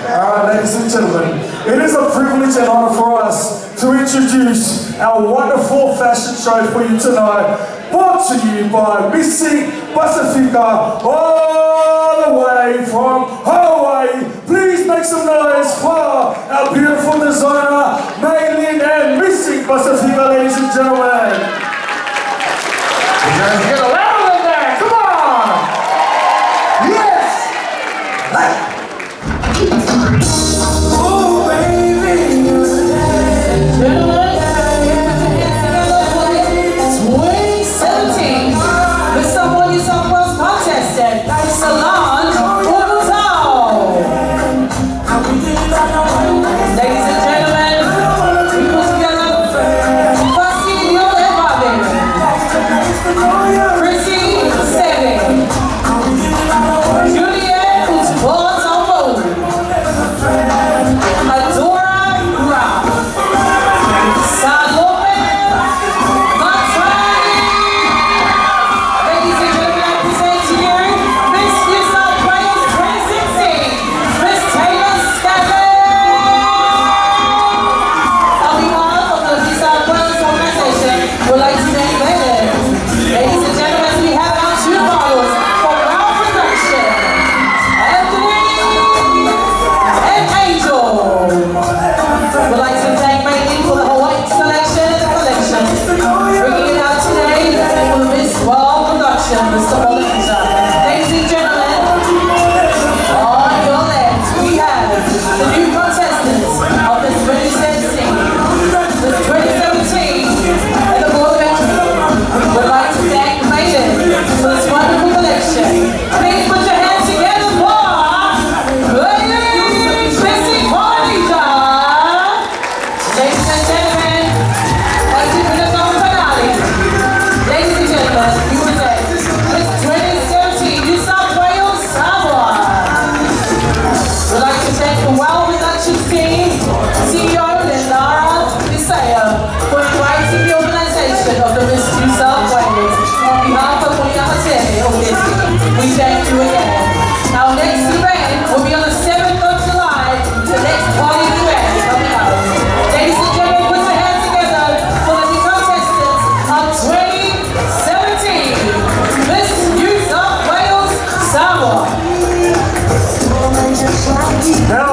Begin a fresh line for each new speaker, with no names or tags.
Ladies and gentlemen, it is a privilege and honor for us to introduce our wonderful fashion show for you tonight, brought to you by Polynesia Pacifica, all the way from Hawaii. Please make some noise for our beautiful designer, Maylin and Polynesia Pacifica, ladies and gentlemen. You guys get louder than that, come on! Yes! Oh, baby, you're the
2017, Mr. Polynesia was contested by Salon Hotel. Ladies and gentlemen, we put together Fastidio and Robin, Chrissy Seven, Juliet Baltimore, Adora Brown, Salome Matrani. Ladies and gentlemen, I present to you Miss New South Wales 2016, Miss Taylor Scanlon. On behalf of the New South Wales organization, we'd like to thank ladies. Ladies and gentlemen, we have our two models for our production, Anthony and Angel. We'd like to thank Maylin for the Hawaii selection and collection. Bringing it out today for the Miss World production, Mr. Polynesia. Ladies and gentlemen, on your left, we have the new contestants of this 2016, this 2017, and the board veteran. We'd like to thank Maylin for this wonderful collection. Please put your hands together for Lady Chrissy Polynesia. Ladies and gentlemen, as we put us on finale, ladies and gentlemen, we present Miss 2017 New South Wales Samoa. We'd like to thank the Well Productions team, CEO Lara Bisaya, for inviting the organization of the Miss New South Wales. On behalf of Moimoi, we thank you again. Our next event will be on the 7th of July, the next party event coming up. Ladies and gentlemen, put your hands together for the new contestants of 2017 Miss New South Wales Samoa.
Now